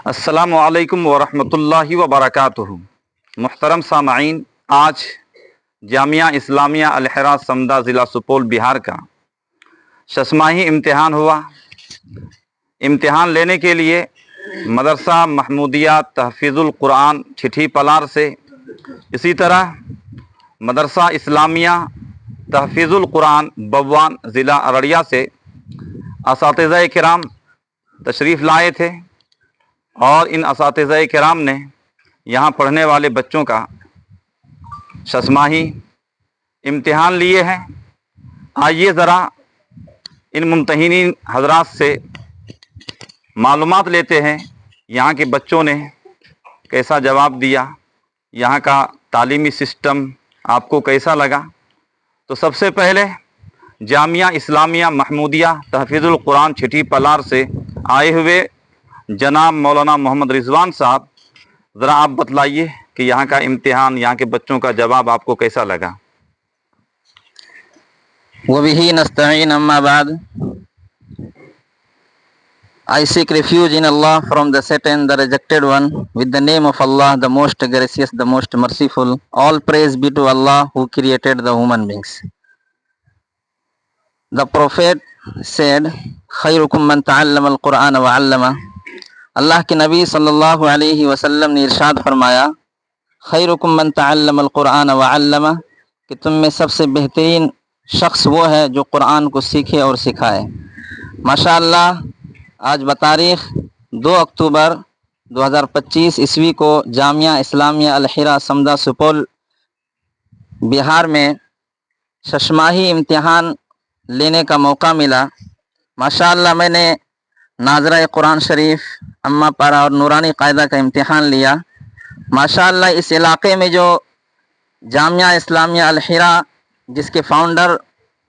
السلام علیکم ورحمۃ اللہ وبرکاتہ۔ محترم سامعین، آج جامعہ اسلامیہ الحرا سمدہ ضلع سپول بہار کا ششماہی امتحان ہوا۔ امتحان لینے کے لیے مدرسہ محمودیہ تحفیظ القرآن چھٹھی پلار سے، اسی طرح مدرسہ اسلامیہ تحفیظ القرآن بوان ضلع ارڑیہ سے اساتذہ کرام تشریف لائے تھے، اور ان اساتذہ کرام نے یہاں پڑھنے والے بچوں کا ششماہی امتحان لیے ہیں۔ آئیے ذرا ان ممتحنین حضرات سے معلومات لیتے ہیں یہاں کے بچوں نے کیسا جواب دیا، یہاں کا تعلیمی سسٹم آپ کو کیسا لگا۔ تو سب سے پہلے جامعہ اسلامیہ محمودیہ تحفیظ القرآن چھٹھی پلار سے آئے ہوئے جناب مولانا محمد رضوان صاحب، ذرا آپ بتلائیے کہ یہاں کا امتحان، یہاں کے بچوں کا جواب آپ کو کیسا لگا۔ وَبِهِ نَسْتَعِينُ أَمَّا بَعْدُ. I seek refuge in Allah from the Satan, the rejected one, with the name of Allah, the most gracious, the most merciful. All praise be to Allah who created the human beings. The Prophet said, خَيْرُكُمْ مَنْ تَعَلَّمَ الْقُرْآنَ وَعَلَّمَهُ. اللہ کے نبی صلی اللہ علیہ وسلم نے ارشاد فرمایا، خیرکم من تعلم القرآن وعلمہ، کہ تم میں سب سے بہترین شخص وہ ہے جو قرآن کو سیکھے اور سکھائے۔ ماشاءاللہ، آج بتاریخ 2 اکتوبر 2025 عیسوی کو جامعہ اسلامیہ الحرا سمدہ سپول بہار میں ششماہی امتحان لینے کا موقع ملا۔ ماشاءاللہ، میں نے ناظرہ قرآن شریف، امہ پارا اور نورانی قاعدہ کا امتحان لیا۔ ماشاءاللہ، اس علاقے میں جو جامعہ اسلامیہ الحرا، جس کے فاؤنڈر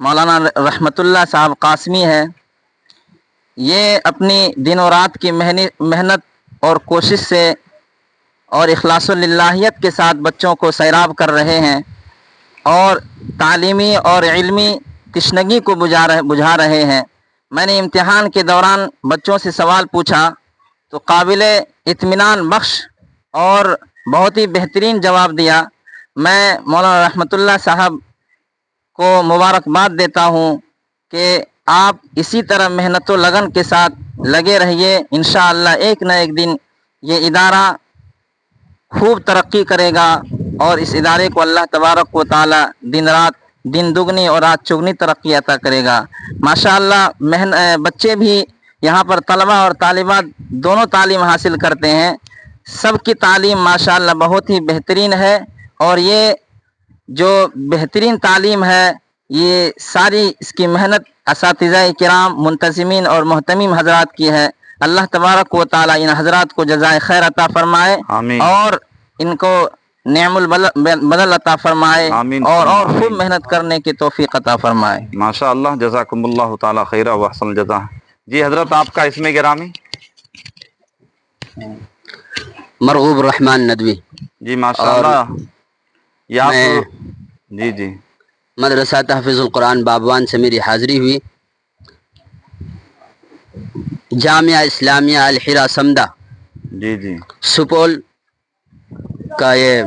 مولانا رحمت اللہ صاحب قاسمی ہے، یہ اپنی دن و رات کی محنت اور کوشش سے اور اخلاص للہیت کے ساتھ بچوں کو سیراب کر رہے ہیں، اور تعلیمی اور علمی تشنگی کو بجھا رہے ہیں۔ میں نے امتحان کے دوران بچوں سے سوال پوچھا تو قابل اطمینان بخش اور بہت ہی بہترین جواب دیا۔ میں مولانا رحمت اللہ صاحب کو مبارکباد دیتا ہوں کہ آپ اسی طرح محنت و لگن کے ساتھ لگے رہیے۔ انشاءاللہ ایک نہ ایک دن یہ ادارہ خوب ترقی کرے گا، اور اس ادارے کو اللہ تبارک و تعالی دن دگنی اور رات چگنی ترقی عطا کرے گا۔ ماشاءاللہ، بچے بھی یہاں پر طلبہ اور طالبات دونوں تعلیم حاصل کرتے ہیں۔ سب کی تعلیم ماشاءاللہ بہت ہی بہترین ہے، اور یہ جو بہترین تعلیم ہے، یہ ساری اس کی محنت اساتذہ کرام، منتظمین اور محتمین حضرات کی ہے۔ اللہ تبارک و تعالی ان حضرات کو جزائے خیر عطا فرمائے، آمین، اور ان کو نعم البدل عطا فرمائے، آمین، اور خوب محنت کرنے کی توفیق عطا فرمائے۔ ماشاءاللہ، جزاکم اللہ تعالی خیرہ و احسن الجزا۔ جی حضرت، آپ کا اسم گرامی؟ مرغوب الرحمن ندوی۔ جی ماشاءاللہ، جی مدرسہ تحفیظ القرآن بابوان سے میری حاضری ہوئی۔ جامعہ اسلامیہ الحرا سمدہ جی سپول کا یہ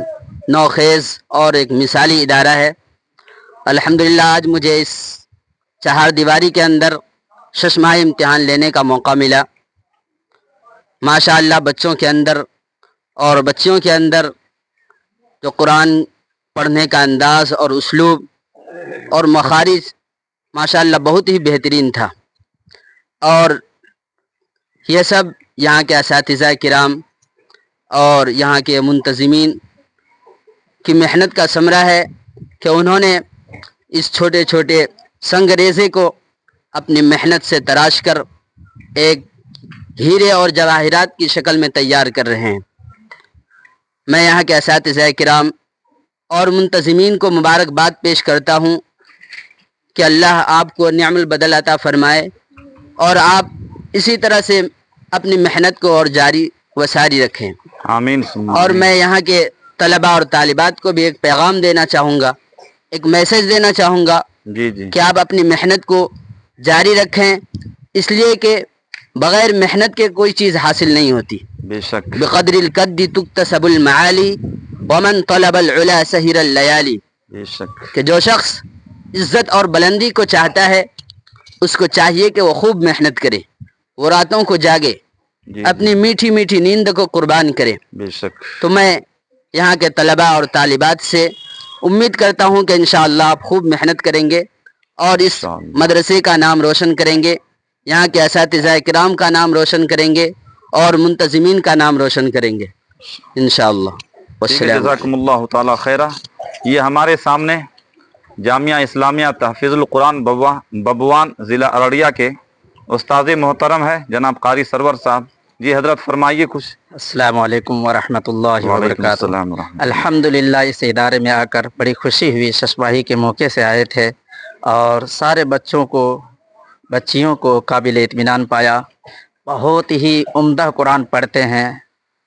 نوخیز اور ایک مثالی ادارہ ہے۔ الحمدللہ، آج مجھے اس چہار دیواری کے اندر ششماہی امتحان لینے کا موقع ملا۔ ماشاءاللہ، بچوں کے اندر اور بچیوں کے اندر جو قرآن پڑھنے کا انداز اور اسلوب اور مخارج ماشاءاللہ بہت ہی بہترین تھا، اور یہ سب یہاں کے اساتذہ کرام اور یہاں کے منتظمین کی محنت کا ثمرہ ہے کہ انہوں نے اس چھوٹے چھوٹے سنگریزے کو اپنی محنت سے تراش کر ایک ہیرے اور جواہرات کی شکل میں تیار کر رہے ہیں۔ میں یہاں کے اساتذہ کرام اور منتظمین کو مبارکباد پیش کرتا ہوں کہ اللہ آپ کو نعم البدل عطا فرمائے، اور آپ اسی طرح سے اپنی محنت کو اور جاری و ساری رکھیں۔ آمین۔ اور میں یہاں کے طلباء اور طالبات کو بھی ایک پیغام دینا چاہوں گا، ایک میسج دینا چاہوں گا جی کہ آپ اپنی محنت کو جاری رکھیں، اس لیے کہ बगैर मेहनत के कोई चीज़ हासिल नहीं होती। बेशक बिक़द्रिल कद्दी तुक्तसबुल मआली वमन तलबल उला सहिरल लयाली। बेशक कि जो शख्स इज़्ज़त और बुलंदी को चाहता है उसको चाहिए कि वो खूब मेहनत करे, वो रातों को जागे, जी अपनी मीठी मीठी नींद को कुर्बान करे। बेशक तो मैं यहाँ के तलबा और तालिबात से उम्मीद करता हूँ कि इंशाअल्लाह आप खूब मेहनत करेंगे और इस मदरसे का नाम रोशन करेंगे, यहाँ के असातिज़ा किराम का नाम रोशन करेंगे और मुंतज़िमीन का नाम रोशन करेंगे इंशाअल्लाह। ठीक है, जज़ाकुमुल्लाह ताला खैरा। ये हमारे सामने जामिया इस्लामिया तहफ़ीज़ुल कुरान बबवान ज़िला अररिया के उस्ताद मोहतरम है जनाब कारी सरवर साहब। जी हजरत फरमाइए कुछ। अस्सलामु अलैकुम वरहमतुल्लाहि वबरकातुहू। अस्सलाम वरहमतुल्लाह। अल्हम्दुलिल्लाह इस इदारे में आकर बड़ी खुशी हुई। शशमाही के मौके से आए थे और सारे बच्चों को बच्चियों को काबिल इत्मीनान पाया। बहुत ही उम्दा कुरान पढ़ते हैं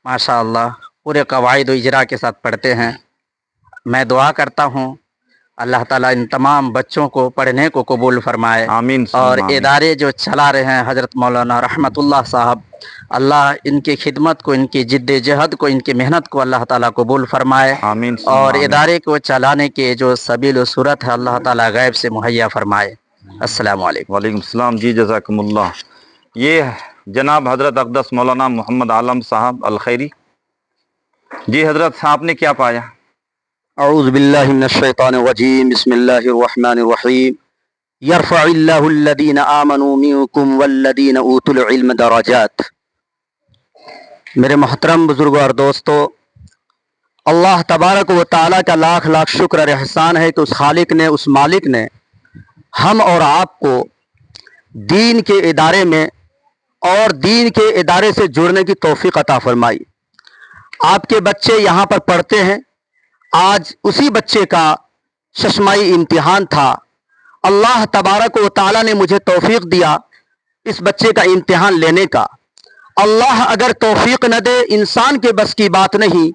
माशाअल्लाह, पूरे कवायद व इजरा के साथ पढ़ते हैं। मैं दुआ करता हूँ अल्लाह ताला इन तमाम बच्चों को पढ़ने को कबूल फरमाए। आमीन और आमीन। इदारे जो चला रहे हैं हज़रत मौलाना रहमतुल्लाह साहब, अल्लाह इनकी खिदमत को, इनकी जिद्द जहद को, इनकी मेहनत को अल्लाह ताला कबूल फरमाए। आमीन और आमीन। इदारे को चलाने के जो सबील व सूरत है अल्लाह ताला गैब से मुहैया फरमाए। अस्सलामु अलैकुम। वालेकुम सलाम। जी जज़ाकुमुल्लाह। ये जनाब हजरत अक़दस मौलाना मोहम्मद आलम साहब अल खैरी। जी हजरत आपने क्या पाया? अऊज़ु बिल्लाहि मिनश शैतानिर रजीम, बिस्मिल्लाहिर रहमानिर रहीम। यरफ़इल्लाहुल्लज़ीना आमनू मिनकुम वल्लज़ीना ऊतुल इल्म दराजात। मेरे मोहतरम बुजुर्गों और दोस्तों, अल्लाह तबारक व तआला का लाख लाख शुक्र और एहसान है कि उस खालिक ने, उस मालिक ने हम और आपको दीन के इदारे में और दीन के इदारे से जुड़ने की तौफीक अता फरमाई। आपके बच्चे यहाँ पर पढ़ते हैं। आज उसी बच्चे का शशमाई इम्तिहान था। अल्लाह तबारक व तआला ने मुझे तौफीक दिया इस बच्चे का इम्तिहान लेने का। अल्लाह अगर तौफीक न दे, इंसान के बस की बात नहीं।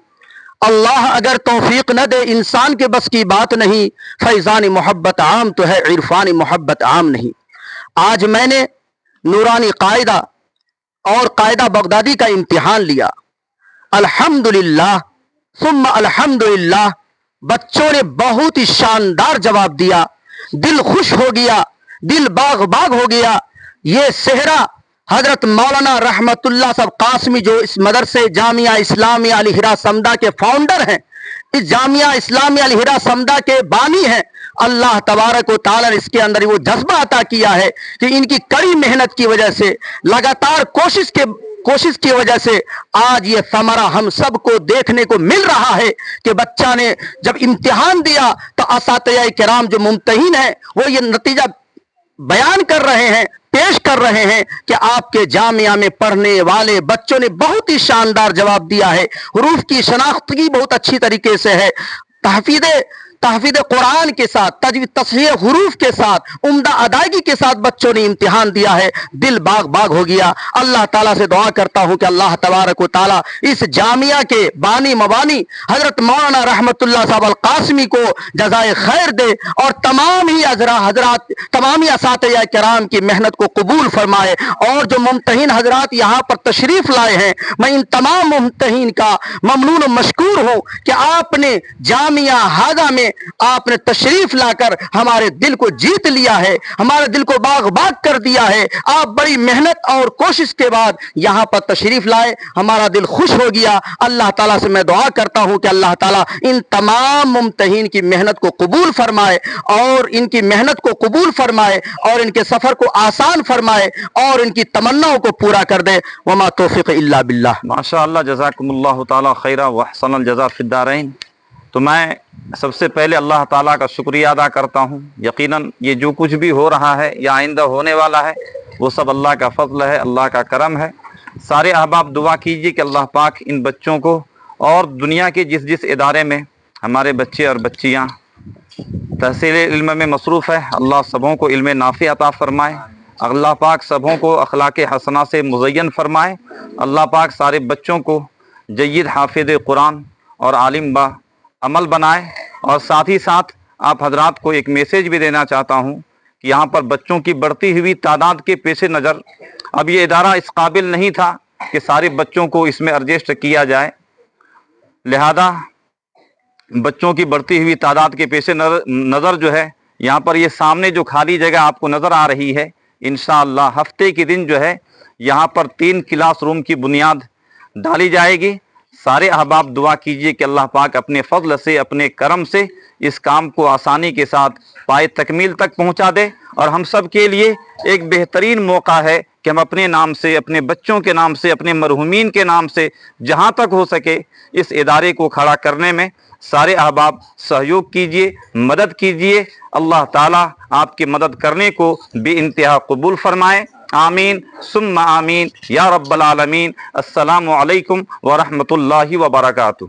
अल्लाह अगर तौफीक न दे, इंसान के बस की बात नहीं। फैज़ानी मोहब्बत आम तो है, इरफानी मोहब्बत आम नहीं। आज मैंने नूरानी कायदा और कायदा बगदादी का इम्तिहान लिया। अल्हम्दुलिल्लाह सुम्मा अल्हम्दुलिल्लाह, बच्चों ने बहुत ही शानदार जवाब दिया। दिल खुश हो गया, दिल बाग बाग हो गया। ये सेहरा हजरत मौलाना रहमतुल्लाह साहब कासमी, जो इस मदरसे जामिया इस्लामिया अल हिरा समदा के फाउंडर हैं, इस जामिया इस्लामिया अल हिरा समदा के बानी हैं। अल्लाह तबारक व तआला ने इसके अंदर वो जज्बा अता किया है कि इनकी कड़ी मेहनत की वजह से, लगातार कोशिश की वजह से आज ये समरा हम सबको देखने को मिल रहा है कि बच्चा ने जब इम्तिहान दिया तो असातिज़ा किराम जो मुम्तहिन है वो ये नतीजा बयान कर रहे हैं, पेश कर रहे हैं कि आपके जामिया में पढ़ने वाले बच्चों ने बहुत ही शानदार जवाब दिया है। हुरूफ की शनाख्तगी बहुत अच्छी तरीके से है। तहफ़ीज़ कुरान के साथ, तजवीद तस्हीह हुरूफ के साथ, उम्दा अदायगी के साथ बच्चों ने इम्तिहान दिया है। दिल बाग बाग हो गया। अल्लाह ताला से दुआ करता हूँ कि अल्लाह तबारक व ताला इस जामिया के बानी मबानी हजरत मौलाना रहमतुल्लाह साहब अल कासमी को जज़ाए खैर दे और तमाम ही हजरात, तमाम ही असातिज़ा किराम की मेहनत को कबूल फरमाए। और जो मुम्तहिन हजरात यहाँ पर तशरीफ लाए हैं, मैं इन तमाम मुम्तहिन का ममनून व मशकूर हूँ कि आपने जामिया हाजा में आपने तशरीफ लाकर हमारे दिल को जीत लिया है, हमारे दिल को बाग बाग कर दिया है। आप बड़ी मेहनत और कोशिश के बाद यहाँ पर तशरीफ लाए, हमारा दिल खुश हो गया। अल्लाह ताला से मैं दुआ करता हूँ कि अल्लाह ताला इन तमाम मुम्तहिन की मेहनत को कबूल फरमाए और इनकी मेहनत को कबूल फरमाए और इनके सफर को आसान फरमाए और इनकी तमन्नाओं को पूरा कर दे। वमा तौफीक इल्ला बिल्लाह। माशाअल्लाह, जज़ाकुमुल्लाह ताला खैरा व अहसनल जज़ा फिद्दारैन। तो मैं सबसे पहले अल्लाह ताला का शुक्रिया अदा करता हूँ। यकीनन ये जो कुछ भी हो रहा है या आइंदा होने वाला है वो सब अल्लाह का फजल है, अल्लाह का करम है। सारे अहबाब दुआ कीजिए कि अल्लाह पाक इन बच्चों को और दुनिया के जिस जिस इदारे में हमारे बच्चे और बच्चियाँ तहसील इल्म में मसरूफ़ है, अल्लाह सबों को इल्म नाफ़ी अता फ़रमाए। अल्लाह पाक सबों को अखलाक हसना से मुज़य्यन फ़रमाए। अल्लाह पाक सारे बच्चों को जय्यद हाफिज़ कुरान और आलिम बा अमल बनाए। और साथ ही साथ आप हजरात को एक मैसेज भी देना चाहता हूँ कि यहाँ पर बच्चों की बढ़ती हुई तादाद के पेश नज़र اب یہ ادارہ اس قابل نہیں تھا کہ سارے بچوں کو اس میں ایڈجسٹ کیا جائے، لہذا بچوں کی بڑھتی ہوئی تعداد کے پیش نظر جو ہے یہاں پر یہ سامنے جو خالی جگہ آپ کو نظر آ رہی ہے، انشاءاللہ ہفتے کے دن جو ہے یہاں پر 3 کلاس روم کی بنیاد ڈالی جائے گی۔ سارے احباب دعا کیجئے کہ اللہ پاک اپنے فضل سے، اپنے کرم سے اس کام کو آسانی کے ساتھ پائے تکمیل تک پہنچا دے، اور ہم سب کے لیے ایک بہترین موقع ہے کہ ہم اپنے نام سے، اپنے بچوں کے نام سے، اپنے مرحومین کے نام سے جہاں تک ہو سکے اس ادارے کو کھڑا کرنے میں سارے احباب سہیوگ کیجئے، مدد کیجئے۔ اللہ تعالیٰ آپ کی مدد کرنے کو بے انتہا قبول فرمائے، آمین ثم آمین یا رب العالمین۔ السلام علیکم ورحمۃ اللہ وبرکاتہ۔